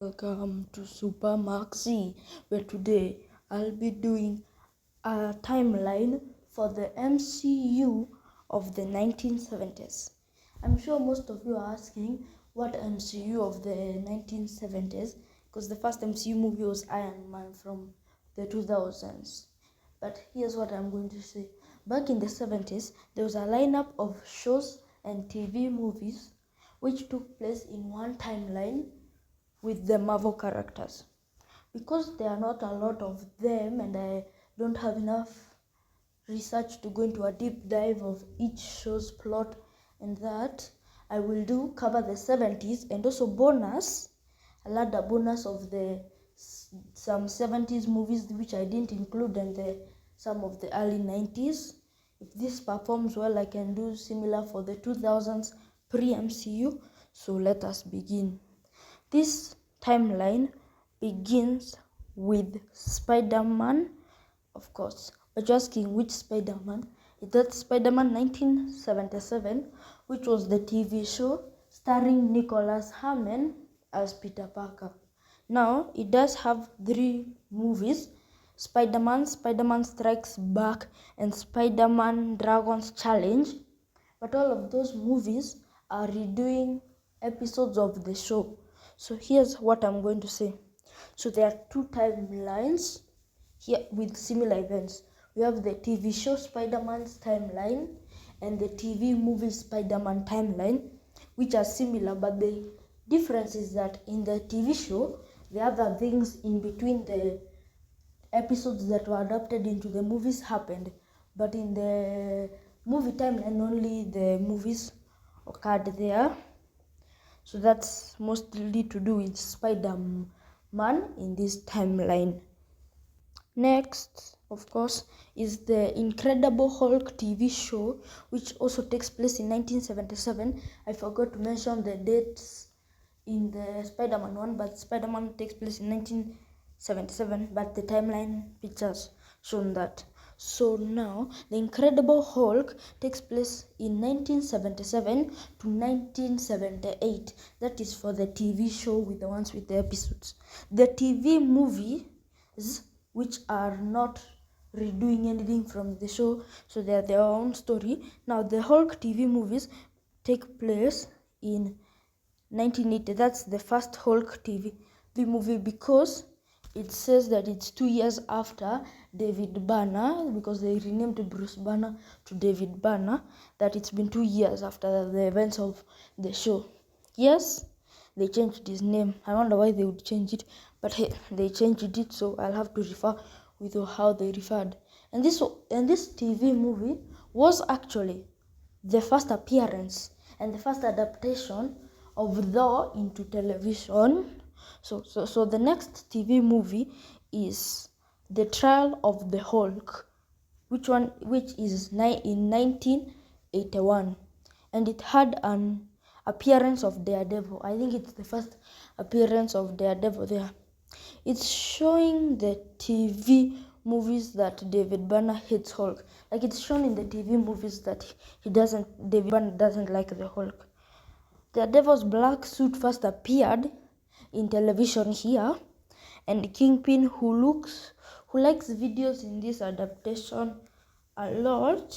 Welcome to Super Maxi, where today I'll be doing a timeline for the MCU of the 1970s. I'm sure most of you are asking what MCU of the 1970s, because the first MCU movie was Iron Man from the 2000s. But here's what I'm going to say. Back in the 70s, there was a lineup of shows and TV movies which took place in one timeline with the Marvel characters. Because there are not a lot of them and I don't have enough research to go into a deep dive of each show's plot and that, I will cover the 70s and also I'll add a bonus of some 70s movies which I didn't include and some of the early 90s. If this performs well, I can do similar for the 2000s pre-MCU. So let us begin. This timeline begins with Spider-Man, of course. But you're asking which Spider-Man? That's Spider-Man 1977, which was the TV show starring Nicholas Hammond as Peter Parker. Now, it does have 3 movies: Spider-Man, Spider-Man Strikes Back, and Spider-Man Dragon's Challenge. But all of those movies are redoing episodes of the show. So here's what I'm going to say. So there are 2 timelines here with similar events. We have the TV show Spider-Man's timeline and the TV movie Spider-Man timeline, which are similar, but the difference is that in the TV show, the other things in between the episodes that were adapted into the movies happened, but in the movie timeline, only the movies occurred there. So that's mostly to do with Spider-Man in this timeline. Next, of course, is the Incredible Hulk TV show, which also takes place in 1977. I forgot to mention the dates in the Spider-Man one, but Spider-Man takes place in 1977, but the timeline pictures shown that. So now, The Incredible Hulk takes place in 1977 to 1978. That is for the TV show with the ones with the episodes. The TV movies, which are not redoing anything from the show, so they are their own story. Now, the Hulk TV movies take place in 1980. That's the first Hulk TV movie because it says that it's 2 years after David Banner, because they renamed Bruce Banner to David Banner, that it's been 2 years after the events of the show. Yes, they changed his name. I wonder why they would change it, but hey, they changed it, so I'll have to refer with how they referred. And this TV movie was actually the first appearance and the first adaptation of Thor into television. So the next TV movie is The Trial of the Hulk, which is in 1981, and it had an appearance of Daredevil. I think it's the first appearance of Daredevil there. It's showing the TV movies that David Banner hates Hulk. Like, it's shown in the TV movies that David Banner doesn't like the Hulk. Daredevil's black suit first appeared in television here, and Kingpin, who likes videos in this adaptation a lot.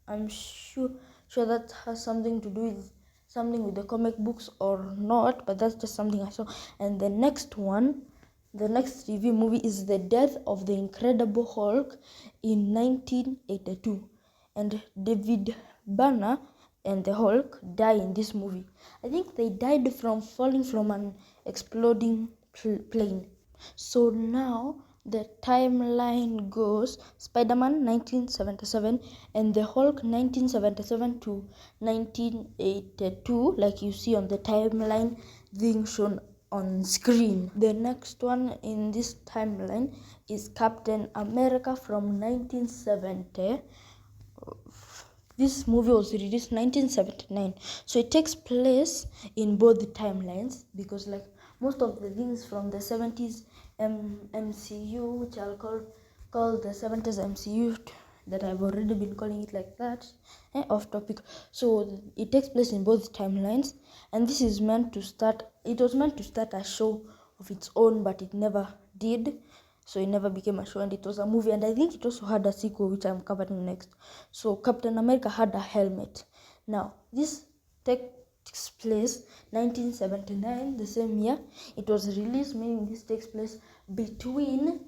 I'm sure that has something to do with something with the comic books or not, but that's just something I saw. And the next TV movie is The Death of the Incredible Hulk in 1982, and David Banner and the Hulk die in this movie. I think they died from falling from an exploding plane. So now the timeline goes Spider-Man 1977 and the Hulk 1977 to 1982, like you see on the timeline being shown on screen. The next one in this timeline is Captain America from 1970. This movie was released in 1979, so it takes place in both the timelines, because like most of the things from the 70s MCU, which I'll call the 70s MCU, that I've already been calling it like that, off topic. So it takes place in both timelines, and it was meant to start a show of its own, but it never did. So it never became a show, and it was a movie, and I think it also had a sequel, which I'm covering next. So Captain America had a helmet. Now this takes place 1979, the same year it was released, meaning this takes place between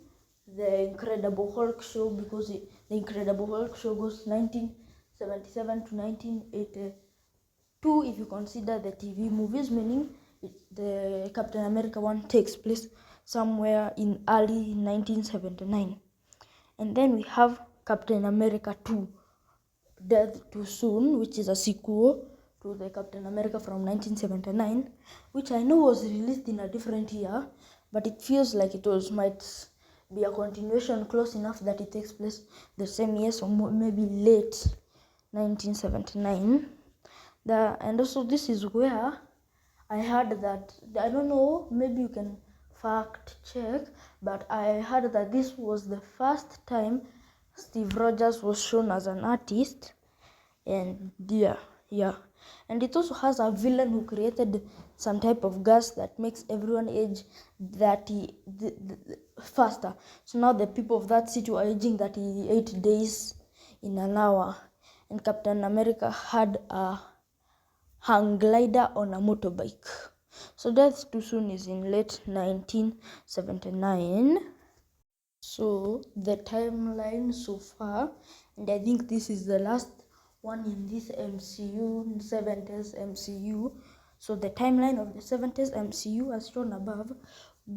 the Incredible Hulk show, because the Incredible Hulk show goes 1977 to 1982 if you consider the TV movies, meaning the Captain America one takes place somewhere in early 1979. And then we have Captain America 2, Death Too Soon, which is a sequel to the Captain America from 1979, which I know was released in a different year, but it feels like it might be a continuation close enough that it takes place the same year, so maybe late 1979. And also this is where I heard that, I don't know, maybe you can fact check, but I heard that this was the first time Steve Rogers was shown as an artist. And yeah, and it also has a villain who created some type of gas that makes everyone age faster. So now the people of that city are aging 38 days in an hour. And Captain America had a hang glider on a motorbike. So Death Too Soon is in late 1979. So the timeline so far, and I think this is the last one in this MCU, 70s MCU. So the timeline of the 70s MCU, as shown above,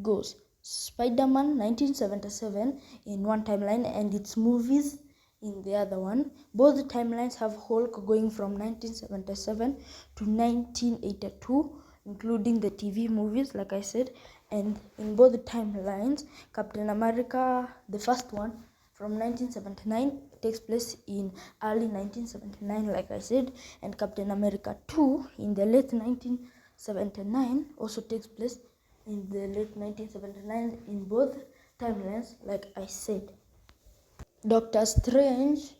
goes Spider-Man 1977 in one timeline and its movies in the other one. Both timelines have Hulk going from 1977 to 1982, including the TV movies, like I said. And in both timelines, Captain America, the first one from 1979, takes place in early 1979, like I said, and Captain America 2 in the late 1979 also takes place in the late 1979 in both timelines, like I said. Doctor Strange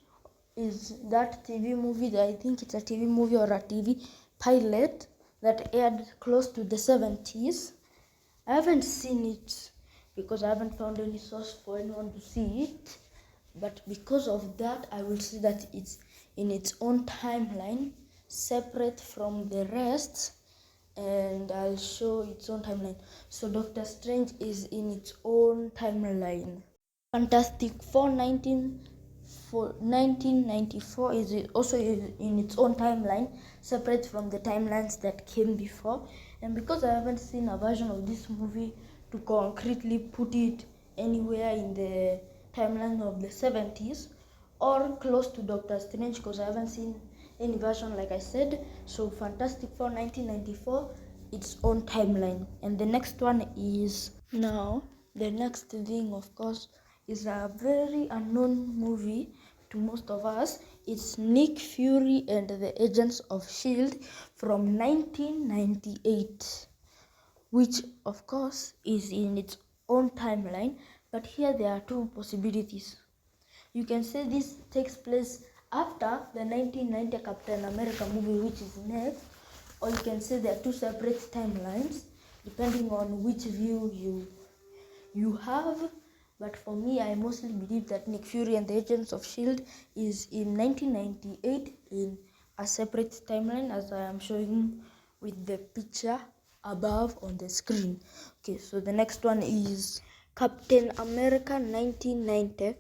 is that TV movie, I think it's a TV movie or a TV pilot that aired close to the 70s. I haven't seen it because I haven't found any source for anyone to see it, but because of that, I will see that it's in its own timeline, separate from the rest, and I'll show its own timeline. So Doctor Strange is in its own timeline. Fantastic Four 1994 is also in its own timeline, separate from the timelines that came before. And because I haven't seen a version of this movie to concretely put it anywhere in the timeline of the 70s or close to Doctor Strange, because I haven't seen any version, like I said, so Fantastic Four 1994, its own timeline. And the next one is, now the next thing, of course, is a very unknown movie to most of us. It's Nick Fury and the Agents of S.H.I.E.L.D. from 1998, which of course is in its own timeline, but here there are two possibilities. You can say this takes place after the 1990 Captain America movie, which is next, or you can say there are two separate timelines depending on which view you have. But for me, I mostly believe that Nick Fury and the Agents of S.H.I.E.L.D. is in 1998 in a separate timeline, as I am showing with the picture above on the screen. Okay, so the next one is Captain America 1990.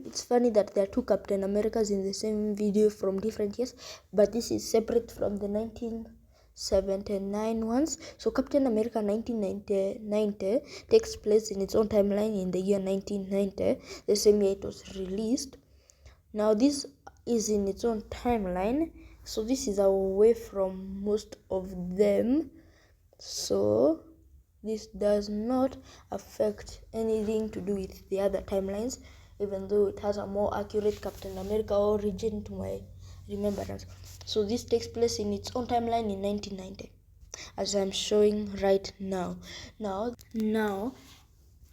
It's funny that there are two Captain Americas in the same video from different years, but this is separate from the 1979 ones. So Captain America 1990 takes place in its own timeline in the year 1990, the same year it was released. Now this is in its own timeline, so this is away from most of them, so this does not affect anything to do with the other timelines, even though it has a more accurate Captain America origin to my remembrance. So this takes place in its own timeline in 1990, as I'm showing right now. Now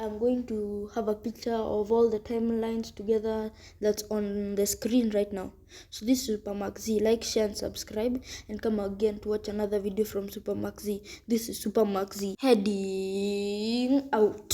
I'm going to have a picture of all the timelines together that's on the screen right now. So this is Super Max Z. Like, share, and subscribe, and come again to watch another video from Super Max Z. This is Super Max Z. Heading signing out.